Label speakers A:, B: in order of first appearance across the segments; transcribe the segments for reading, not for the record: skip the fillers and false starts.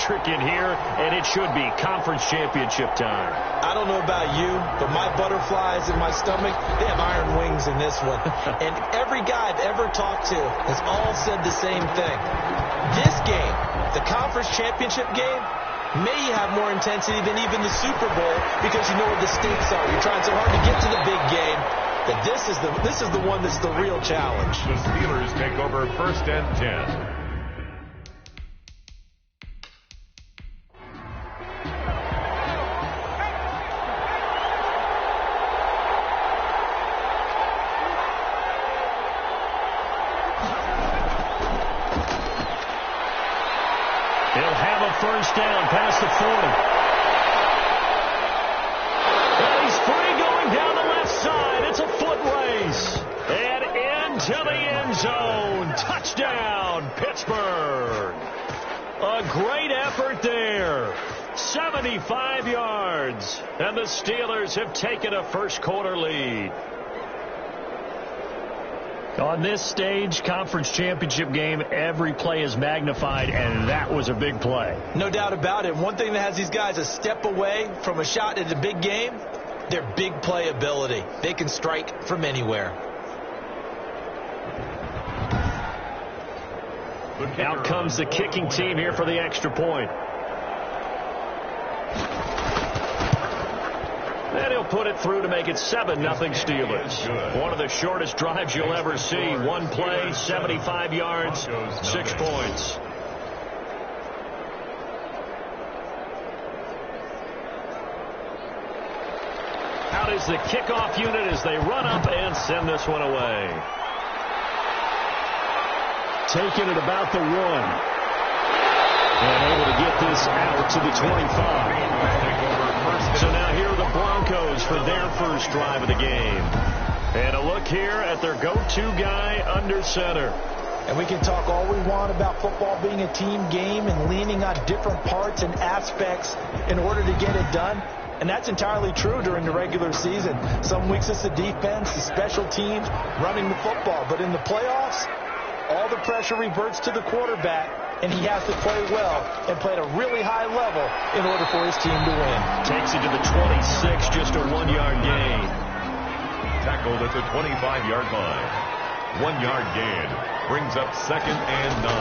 A: electric in here, and it should be conference championship time.
B: I don't know about you, but my butterflies in my stomach, they have iron wings in this one. And every guy I've ever talked to has all said the same thing. This game, the conference championship game, may have more intensity than even the Super Bowl because you know what the stakes are. You're trying so hard to get to the big game that this is the one that's the real challenge.
C: The Steelers take over 1st and 10.
A: He'll have a first down past the 40. And he's free going down the left side. It's a foot race. And into the end zone. Touchdown, Pittsburgh. A great effort there. 75 yards. And the Steelers have taken a first quarter lead. On this stage, conference championship game, every play is magnified, and that was a big play.
B: No doubt about it. One thing that has these guys a step away from a shot at the big game, their big play ability. They can strike from anywhere.
A: Out comes the kicking team here for the extra point. And he'll put it through to make it 7-0 Steelers. One of the shortest drives you'll ever see. One play, 75 yards, 6 points. Out is the kickoff unit as they run up and send this one away. Taking it about the 1. And able to get this out to the 25. So now here are the Broncos for their first drive of the game. And a look here at their go-to guy under center.
B: And we can talk all we want about football being a team game and leaning on different parts and aspects in order to get it done. And that's entirely true during the regular season. Some weeks it's the defense, the special teams, running the football. But in the playoffs, all the pressure reverts to the quarterback, and he has to play well and play at a really high level in order for his team to win.
A: Takes it to the 26, just a 1-yard gain.
C: Tackled at the 25-yard line. 1-yard gain brings up 2nd and 9.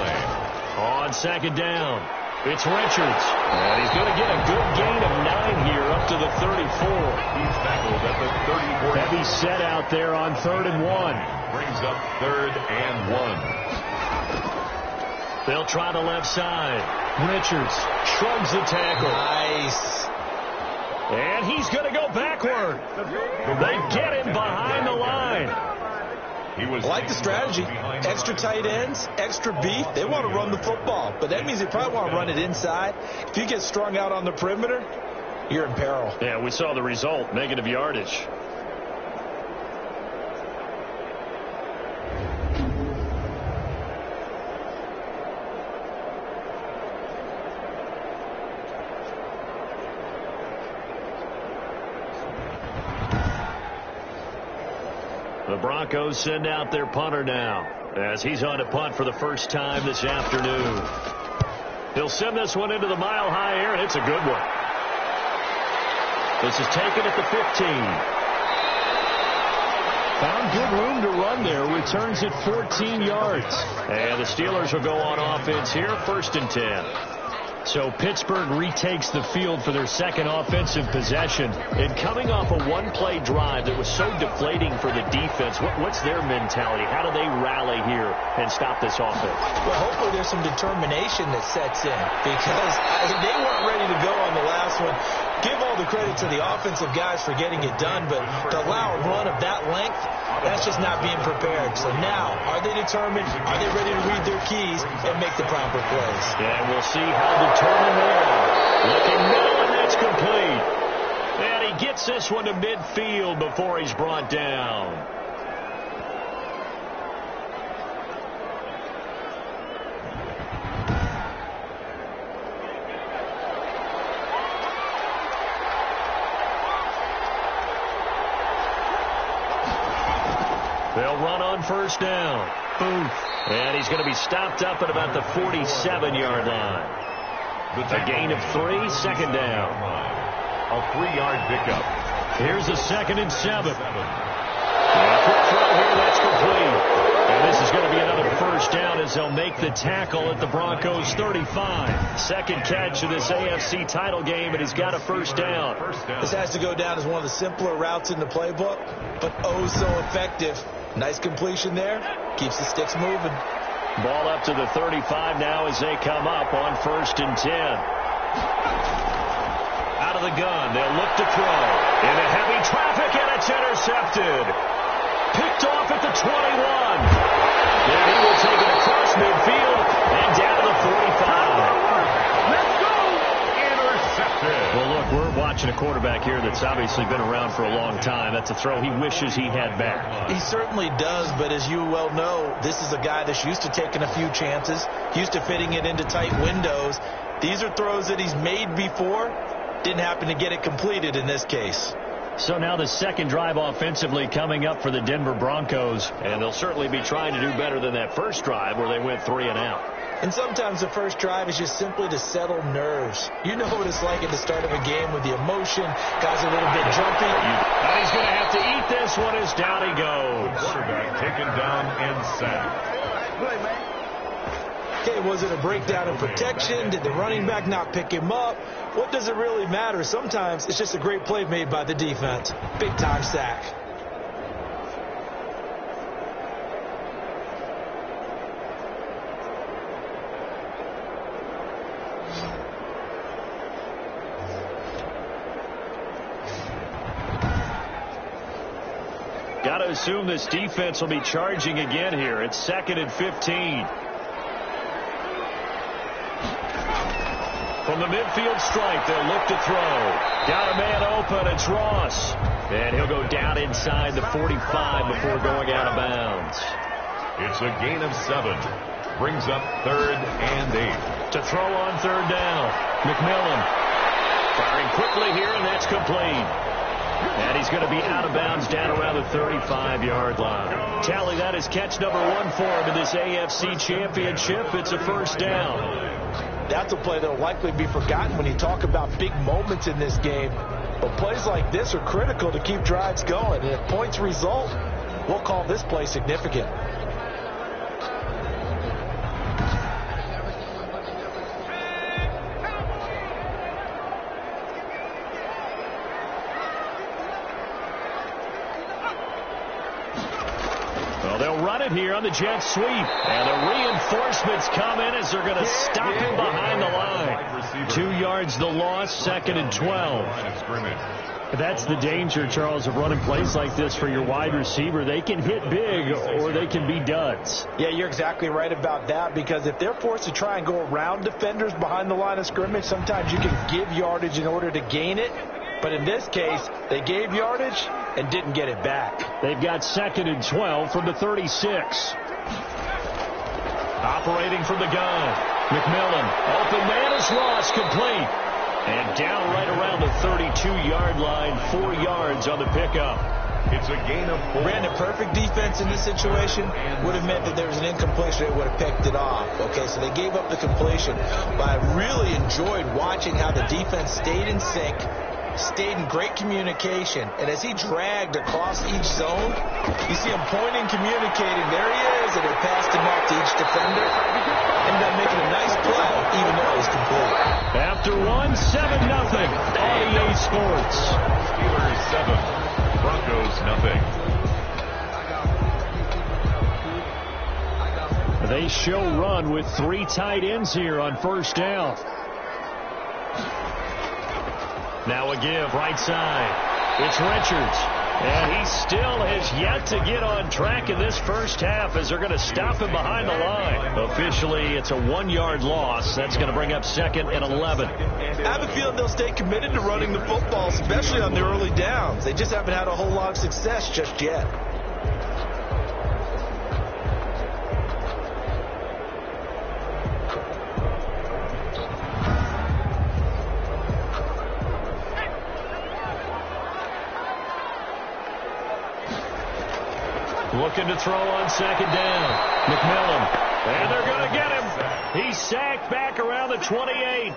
A: On 2nd down, it's Richards. And he's going to get a good gain of 9 here up to the 34.
C: He's tackled at the 34.
A: Heavy set out there on 3rd and 1.
C: Brings up 3rd and 1.
A: They'll try the left side. Richards shrugs the tackle.
B: Nice.
A: And he's going to go backward. They get him behind the line.
B: I like the strategy. Extra tight ends, extra beef. They want to run the football, but that means they probably want to run it inside. If you get strung out on the perimeter, you're in peril.
A: Yeah, we saw the result, negative yardage. The Broncos send out their punter now as he's on to punt for the first time this afternoon. He'll send this one into the mile-high air, and it's a good one. This is taken at the 15. Found good room to run there. Returns at 14 yards. And the Steelers will go on offense here, 1st and 10. So Pittsburgh retakes the field for their second offensive possession. And coming off a one-play drive that was so deflating for the defense, what's their mentality? How do they rally here and stop this offense?
B: Well, hopefully there's some determination that sets in because they weren't ready to go on the last one. Give all the credit to the offensive guys for getting it done, but to allow a run of that length, that's just not being prepared. So now, are they determined? Are they ready to read their keys and make the proper plays?
A: Yeah, and we'll see how determined they are. Looking middle, and that's complete. And he gets this one to midfield before he's brought down. They'll run on first down. Booth. And he's going to be stopped up at about the 47-yard line. A gain of 3, second down.
C: A 3-yard pickup.
A: Here's a 2nd and 7. Quick throw here, that's complete. And this is going to be another first down as they'll make the tackle at the Broncos 35. Second catch of this AFC title game, and he's got a first down.
B: This has to go down as one of the simpler routes in the playbook, but oh so effective. Nice completion there. Keeps the sticks moving.
A: Ball up to the 35 now as they come up on 1st and 10. Out of the gun, they'll look to throw. Into heavy traffic, and it's intercepted. Picked off at the 21. And he will take it across midfield and down to the 45.
C: Let's go! Intercepted.
A: Well, look, we're watching a quarterback here that's obviously been around for a long time. That's a throw he wishes he had back.
B: He certainly does, but as you well know, this is a guy that's used to taking a few chances, used to fitting it into tight windows. These are throws that he's made before. Didn't happen to get it completed in this case.
A: So now the second drive offensively coming up for the Denver Broncos, and they'll certainly be trying to do better than that first drive where they went 3 and out.
B: And sometimes the first drive is just simply to settle nerves. You know what it's like at the start of a game with the emotion. Guys are a little bit jumpy.
A: And he's going to have to eat this one as down he goes.
C: Quarterback taken down and sacked.
B: Okay, was it a breakdown in protection? Did the running back not pick him up? What does it really matter? Sometimes it's just a great play made by the defense. Big time sack.
A: Got to assume this defense will be charging again here. It's 2nd and 15. From the midfield stripe, they'll look to throw. Got a man open, it's Ross. And he'll go down inside the 45 before going out of bounds.
C: It's a gain of 7. Brings up 3rd and 8.
A: To throw on 3rd down, McMillan. Firing quickly here, and that's complete. And he's going to be out of bounds down around the 35-yard line. Tally, that is catch number 1 for him in this AFC Championship. It's a first down.
B: That's a play that will likely be forgotten when you talk about big moments in this game. But plays like this are critical to keep drives going. And if points result, we'll call this play significant.
A: They'll run it here on the jet sweep. And the reinforcements come in as they're going to stop him behind the line. 2 yards the loss, 2nd and 12. That's the danger, Charles, of running plays like this for your wide receiver. They can hit big or they can be duds.
B: Yeah, you're exactly right about that, because if they're forced to try and go around defenders behind the line of scrimmage, sometimes you can give yardage in order to gain it. But in this case, they gave yardage and didn't get it back.
A: They've got 2nd and 12 from the 36. Operating from the gun. McMillan. Open man is Ross, complete. And down right around the 32-yard line, 4 yards on the pickup.
C: It's a gain of 4.
B: Ran a perfect defense in this situation. Would have meant that there was an incompletion. They would have picked it off. Okay, so they gave up the completion. But I really enjoyed watching how the defense stayed in sync, stayed in great communication, and as he dragged across each zone, you see him pointing, communicating. There he is, and they passed him off to each defender. Ended up making a nice play, even though it was complete.
A: After 1, 7-0 on EA Sports.
C: Steelers 7, Broncos nothing.
A: They show run with 3 tight ends here on first down. Now a give, right side. It's Richards. And he still has yet to get on track in this first half as they're going to stop him behind the line. Officially, it's a 1-yard loss. That's going to bring up 2nd and 11.
B: I have a feeling they'll stay committed to running the football, especially on the early downs. They just haven't had a whole lot of success just yet.
A: Looking to throw on 2nd down. McMillan. And they're going to get him. He's sacked back around the 28.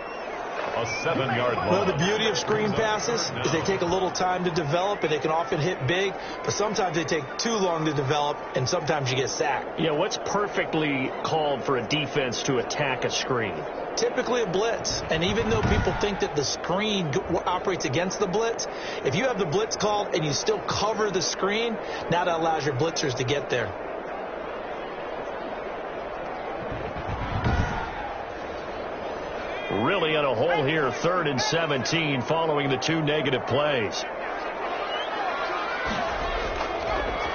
C: a 7-yard line.
B: Well, the beauty of screen passes is they take a little time to develop, and they can often hit big, but sometimes they take too long to develop, and sometimes you get sacked.
A: Yeah, what's perfectly called for a defense to attack a screen?
B: Typically a blitz, and even though people think that the screen operates against the blitz, if you have the blitz called and you still cover the screen, now that allows your blitzers to get there.
A: Really in a hole here, 3rd and 17 following the 2 negative plays.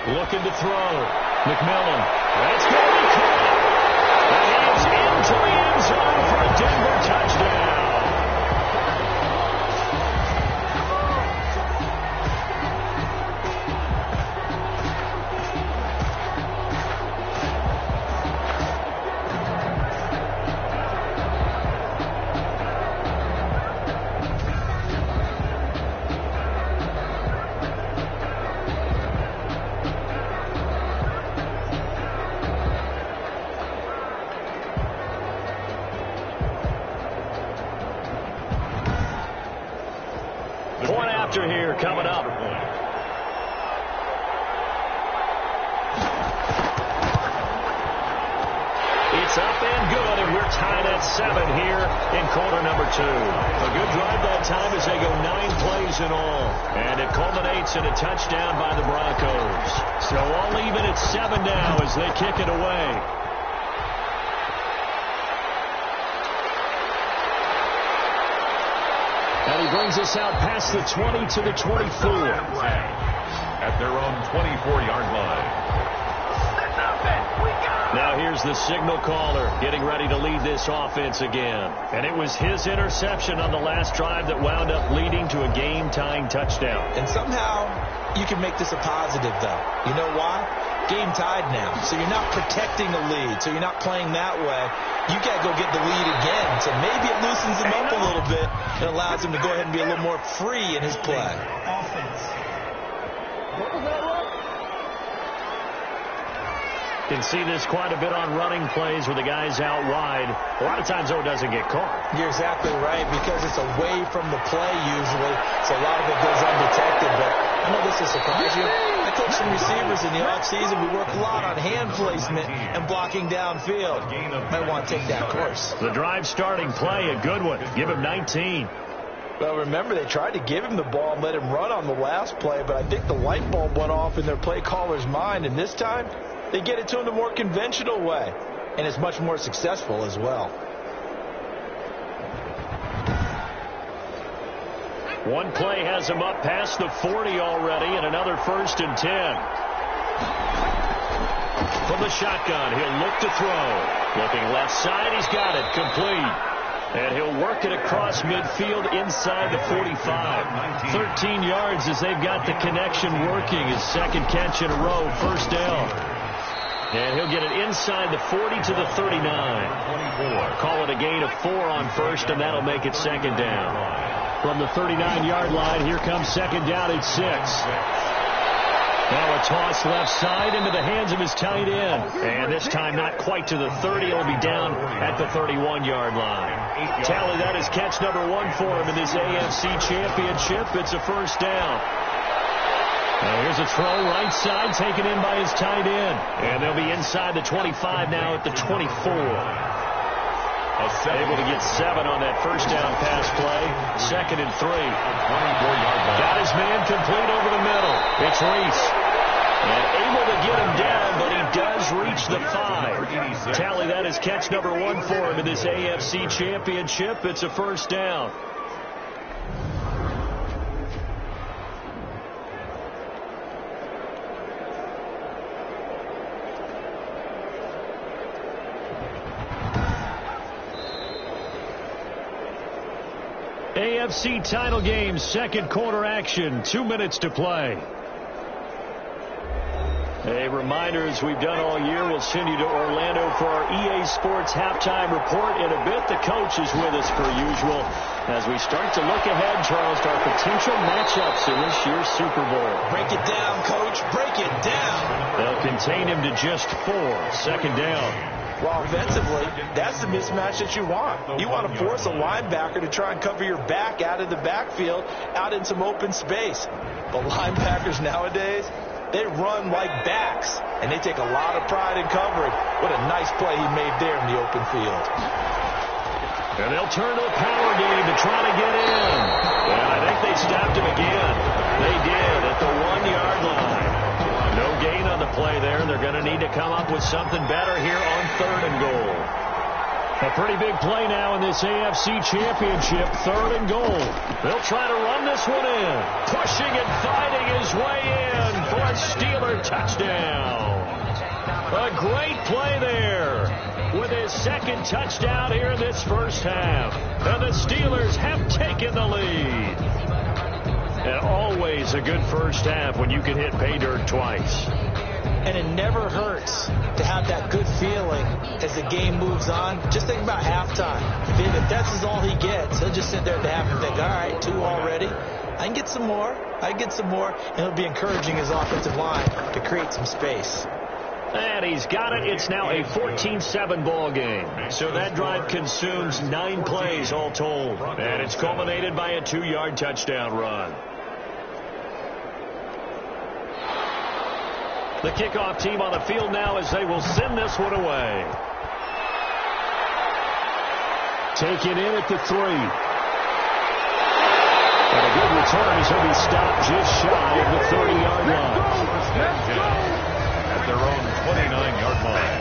A: Looking to throw. McMillan. That's going to be caught. And he's into the end zone for a Denver touchdown. Point after here coming up. It's up and good, and we're tied at 7 here in quarter number 2. A good drive that time as they go 9 plays in all. And it culminates in a touchdown by the Broncos. So all even at 7 now as they kick it away. And he brings us out past the 20 to the 24.
C: At their own 24-yard line.
A: Now here's the signal caller getting ready to lead this offense again. And it was his interception on the last drive that wound up leading to a game-tying touchdown.
B: And somehow you can make this a positive, though. You know why? Game tied now. So you're not protecting the lead. So you're not playing that way. You got to go get the lead again. So maybe it loosens him up a little bit and allows him to go ahead and be a little more free in his play.
D: Offense. What was that one?
A: Can see this quite a bit on running plays with the guys out wide. A lot of times, though, it doesn't get caught.
B: You're exactly right, because it's away from the play usually, so a lot of it goes undetected. But I know this will surprise you. I coach some receivers in the offseason. We work a lot on hand placement and blocking downfield. Might want to take that course.
A: The drive starting play, a good one. Give him 19.
B: Well, remember, they tried to give him the ball and let him run on the last play, but I think the light bulb went off in their play caller's mind, and this time they get it to him the more conventional way, and it's much more successful as well.
A: One play has him up past the 40 already, and another 1st and 10. From the shotgun, he'll look to throw. Looking left side, he's got it, complete. And he'll work it across midfield inside the 45. 13 yards as they've got the connection working. His 2nd catch in a row, 1st down. And he'll get it inside the 40 to the 39. Call it a gain of 4 on 1st, and that'll make it 2nd down. From the 39-yard line, here comes 2nd down at 6. Now a toss left side into the hands of his tight end. And this time not quite to the 30. It'll be down at the 31-yard line. Tally that is catch number 1 for him in this AFC Championship. It's a 1st down. Now here's a throw right side taken in by his tight end. And they'll be inside the 25 now at the 24. Able to get 7 on that 1st down pass play. 2nd and 3. Got his man complete over the middle. It's Reese. And able to get him down, but he does reach the 5. Tally that is catch number 1 for him in this AFC Championship. It's a 1st down. AFC title game, 2nd quarter action, 2 minutes to play. A reminder, as we've done all year, we'll send you to Orlando for our EA Sports halftime report. In a bit, the coach is with us per usual as we start to look ahead, Charles, to our potential matchups in this year's Super Bowl.
B: Break it down, Coach. Break it down.
A: They'll contain him to just 4. 2nd down.
B: Well, offensively, that's the mismatch that you want. You want to force a linebacker to try and cover your back out of the backfield, out in some open space. But linebackers nowadays, they run like backs, and they take a lot of pride in covering. What a nice play he made there in the open field.
A: And they'll turn to the power game to try to get in. And I think they stopped him again. They did at the 1-yard line. No gain on the play there. They're going to need to come up with something better here on 3rd and goal. A pretty big play now in this AFC Championship, 3rd and goal. They'll try to run this one in. Pushing and fighting his way in for a Steeler touchdown. A great play there with his 2nd touchdown here in this first half. And the Steelers have taken the lead. And always a good first half when you can hit pay dirt twice.
B: And it never hurts to have that good feeling as the game moves on. Just think about halftime. If that's all he gets, he'll just sit there at the half and think, all right, 2 already. I can get some more. And it'll be encouraging his offensive line to create some space.
A: And he's got it. It's now a 14-7 ball game. So that drive consumes 9 plays all told. And it's culminated by a 2-yard touchdown run. The kickoff team on the field now as they will send this one away. Taken in at the 3. And a good return as he'll be stopped just shy of the 30-yard line.
C: At their own 29-yard line.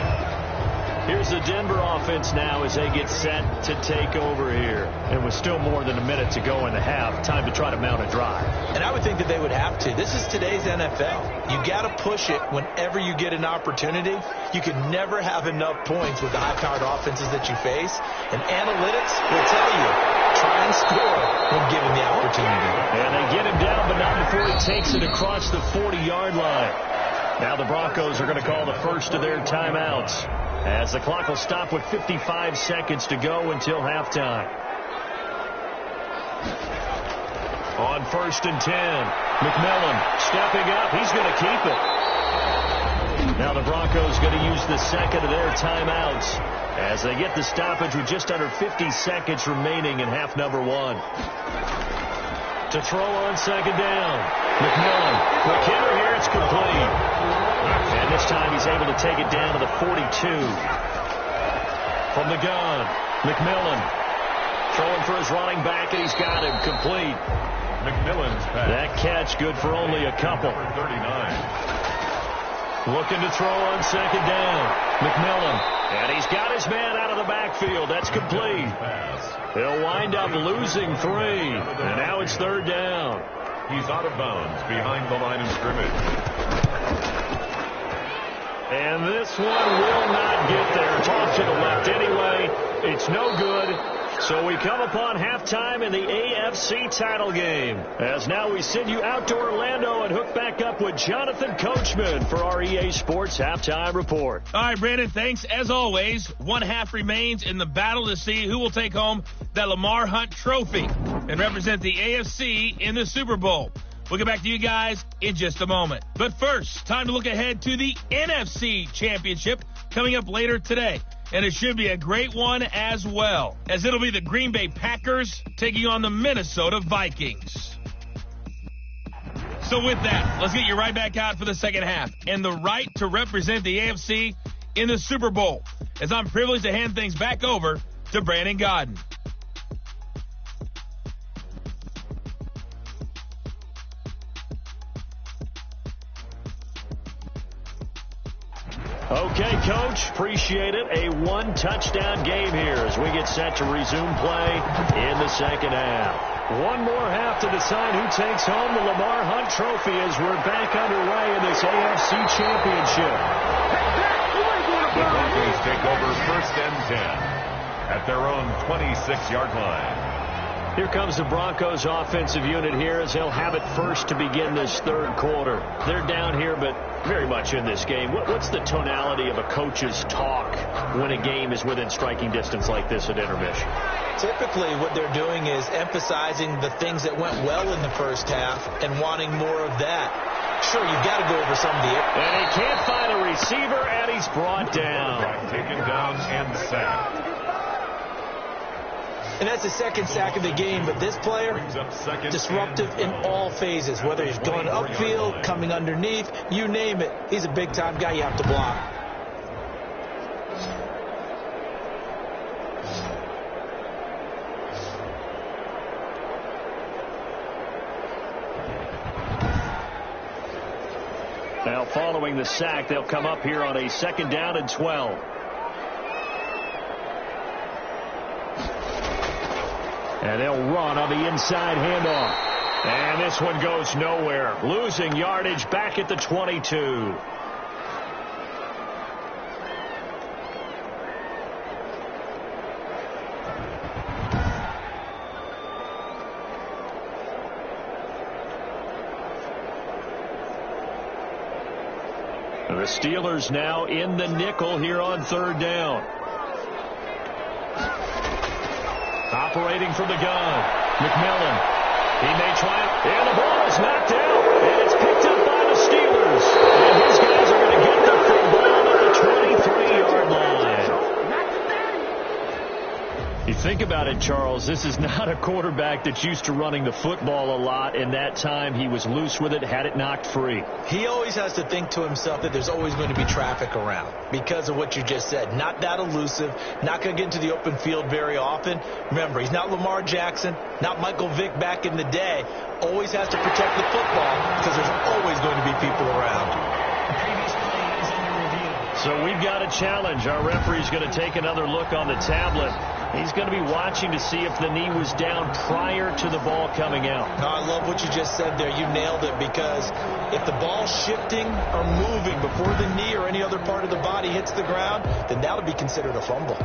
A: Here's the Denver offense now as they get set to take over here. And with still more than a minute to go in the half, time to try to mount a drive.
B: And I would think that they would have to. This is today's NFL. You got to push it whenever you get an opportunity. You can never have enough points with the high-powered offenses that you face. And analytics will tell you, try and score when given the opportunity.
A: And they get him down, but not before he takes it across the 40-yard line. Now the Broncos are going to call the first of their timeouts, as the clock will stop with 55 seconds to go until halftime. On 1st and 10, McMillan stepping up. He's going to keep it. Now the Broncos going to use the 2nd of their timeouts as they get the stoppage with just under 50 seconds remaining in half number 1. To throw on 2nd down. McMillan. McKinnon here. It's complete. And this time he's able to take it down to the 42. From the gun, McMillan throwing for his running back, and he's got him complete.
C: McMillan's pass.
A: That catch good for only a couple.
C: 39.
A: Looking to throw on 2nd down. McMillan. And he's got his man out of the backfield. That's complete. He'll wind up losing 3. And now it's 3rd down.
C: He's out of bounds behind the line of scrimmage.
A: And this one will not get there. Toss to the left anyway. It's no good. So we come upon halftime in the AFC title game. As now we send you out to Orlando and hook back up with Jonathan Coachman for our EA Sports Halftime Report.
E: All right, Brandon, thanks. As always, 1 half remains in the battle to see who will take home that Lamar Hunt trophy and represent the AFC in the Super Bowl. We'll get back to you guys in just a moment. But first, time to look ahead to the NFC Championship coming up later today. And it should be a great one as well, as it'll be the Green Bay Packers taking on the Minnesota Vikings. So with that, let's get you right back out for the second half and the right to represent the AFC in the Super Bowl, as I'm privileged to hand things back over to Brandon Godden.
A: Okay, Coach, appreciate it. A 1-touchdown game here as we get set to resume play in the second half. One more half to decide who takes home the Lamar Hunt trophy as we're back underway in this AFC Championship.
C: The Broncos take over 1st and 10 at their own 26-yard line.
A: Here comes the Broncos offensive unit here as they'll have it first to begin this 3rd quarter. They're down here, but very much in this game. What's the tonality of a coach's talk when a game is within striking distance like this at intermission?
B: Typically, what they're doing is emphasizing the things that went well in the first half and wanting more of that. Sure, you've got to go over some of the...
A: And he can't find a receiver, and he's brought down.
C: Taken down and sacked.
B: And that's the second sack of the game, but this player, disruptive in all phases, whether he's going upfield, coming underneath, you name it. He's a big-time guy you have to block.
A: Now, following the sack, they'll come up here on a 2nd down and 12. And they'll run on the inside handoff. And this one goes nowhere. Losing yardage back at the 22. The Steelers now in the nickel here on 3rd down. Operating from the gun, McMillan. He may try it, and the ball is knocked out, and it's picked up by the Steelers. And his guys are going to get the football at the 23-yard line. You think about it, Charles, this is not a quarterback that's used to running the football a lot, and that time he was loose with it, had it knocked free.
B: He always has to think to himself that there's always going to be traffic around because of what you just said. Not that elusive, not going to get into the open field very often. Remember, he's not Lamar Jackson, not Michael Vick back in the day. Always has to protect the football because there's always going to be people around.
A: So we've got a challenge. Our referee's going to take another look on the tablet. He's going to be watching to see if the knee was down prior to the ball coming out.
B: I love what you just said there. You nailed it, because if the ball's shifting or moving before the knee or any other part of the body hits the ground, then that would be considered a fumble.
A: The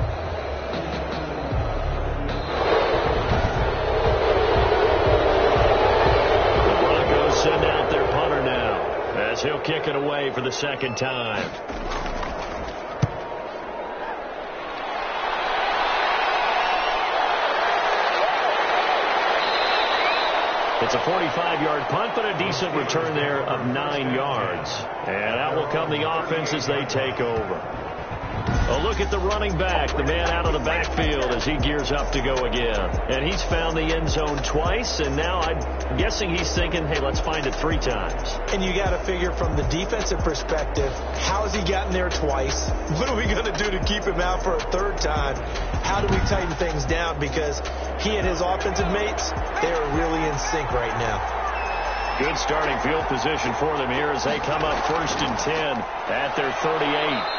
A: Broncos send out their punter now as he'll kick it away for the 2nd time. It's a 45-yard punt, but a decent return there of 9 yards. And out will come the offense as they take over. A look at the running back, the man out of the backfield as he gears up to go again. And he's found the end zone twice, and now I'm guessing he's thinking, hey, let's find it 3 times.
B: And you got to figure from the defensive perspective, how has he gotten there twice? What are we going to do to keep him out for a 3rd time? How do we tighten things down? Because he and his offensive mates, they are really in sync right now.
A: Good starting field position for them here as they come up 1st and 10 at their 38.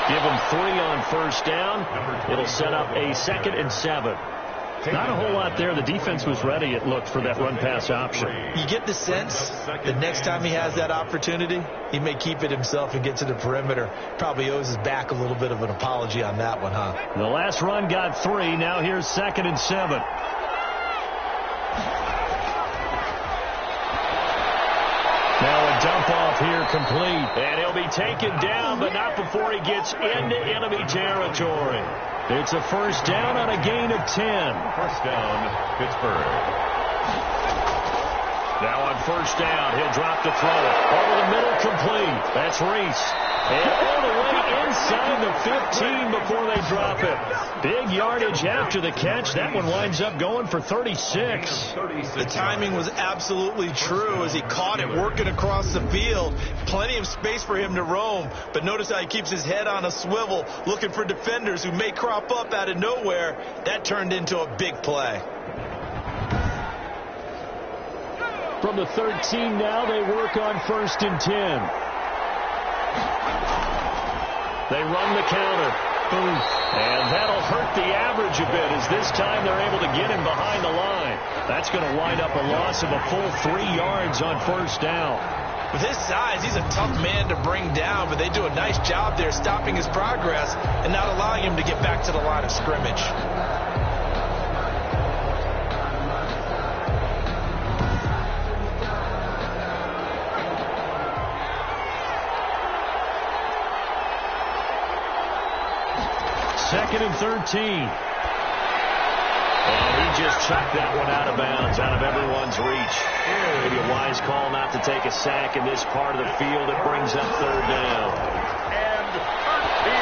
A: Give them 3 on 1st down. It'll set up a 2nd and 7. Not a whole lot there. The defense was ready, it looked, for that run-pass option.
B: You get the sense that next time he has that opportunity, he may keep it himself and get to the perimeter. Probably owes his back a little bit of an apology on that one, huh?
A: The last run got 3. Now here's 2nd and 7. Now a dump off here complete. And he'll be taken down, but not before he gets into enemy territory. It's a 1st down on a gain of 10.
C: 1st down, Pittsburgh.
A: Now on 1st down, he'll drop to throw it. Over the middle, complete. That's Reese. And all the way inside the 15 before they drop it. Big yardage after the catch. That one winds up going for 36.
B: The timing was absolutely true as he caught it working across the field. Plenty of space for him to roam. But notice how he keeps his head on a swivel, looking for defenders who may crop up out of nowhere. That turned into a big play.
A: From the 13 now, they work on 1st and 10. They run the counter. And that'll hurt the average a bit as this time they're able to get him behind the line. That's going to wind up a loss of a full 3 yards on 1st down.
B: With his size, he's a tough man to bring down, but they do a nice job there stopping his progress and not allowing him to get back to the line of scrimmage.
A: Second and 13. And he just just chucked that one out of bounds, out of everyone's reach. Maybe a wise call not to take a sack in this part of the field. It brings up third down.
C: And 13.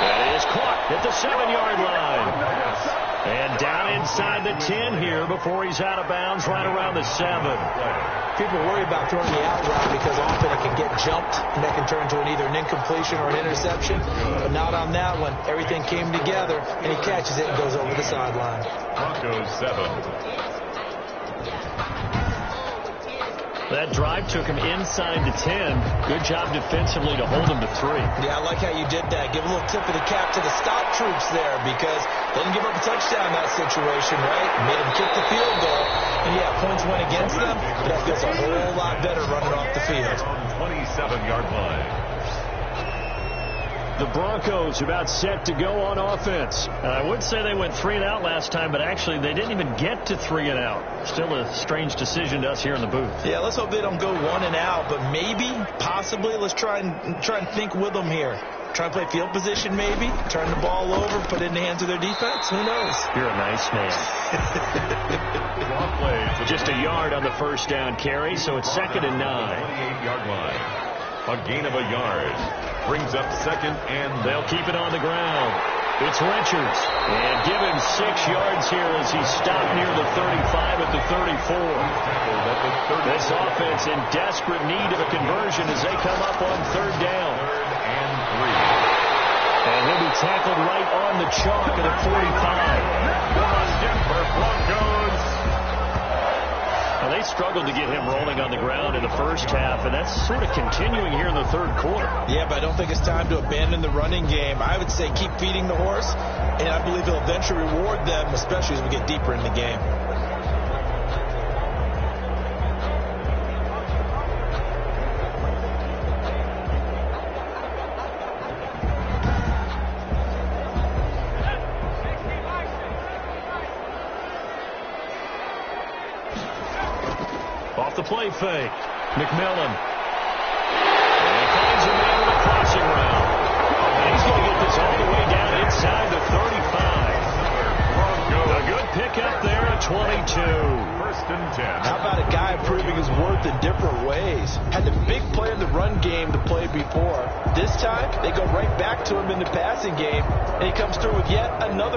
A: That is caught at the 7-yard line. And down inside the 10 here before he's out of bounds right around the 7.
B: People worry about throwing the out route because often it can get jumped, and that can turn into either an incompletion or an interception. But not on that one. Everything came together, and he catches it and goes over the sideline.
C: Broncos 7.
A: That drive took him inside the 10. Good job defensively to hold him to 3.
B: Yeah, I like how you did that. Give a little tip of the cap to the stop troops there because they didn't give up a touchdown in that situation, right? Made them kick the field goal. And, yeah, points went against them, but that feels a whole lot better running off the field.
C: On 27-yard line.
A: The Broncos about set to go on offense. I would say they went 3 and out last time, but actually they didn't even get to 3 and out. Still a strange decision to us here in the booth.
B: Yeah, let's hope they don't go 1 and out, but maybe, possibly, let's try and think with them here. Try and play field position maybe, turn the ball over, put it in the hands of their defense. Who knows?
A: You're a nice man. Just a yard on the first down carry, so it's 2nd and 9.
C: 28-yard line. A gain of a yard. Brings up 2nd and
A: they'll keep it on the ground. It's Richards. And give him 6 yards here as he stopped near the 35 at the 34. This offense in desperate need of a conversion as they come up on 3rd down.
C: 3rd and 3.
A: And he'll be tackled right on the chalk at the 45.
C: Denver Broncos.
A: Now, they struggled to get him rolling on the ground in the first half, and that's sort of continuing here in the 3rd quarter.
B: Yeah, but I don't think it's time to abandon the running game. I would say keep feeding the horse, and I believe he'll eventually reward them, especially as we get deeper in the game.
A: Off the play fake. McMillan. And he finds him there with a crossing route. And he's going to get this all the way down inside the 35. A good pickup there at 22.
C: 1st and 10.
B: How about a guy proving his worth in different ways? Had the big play in the run game to play before. This time, they go right back to him in the passing game, and he comes through with yet another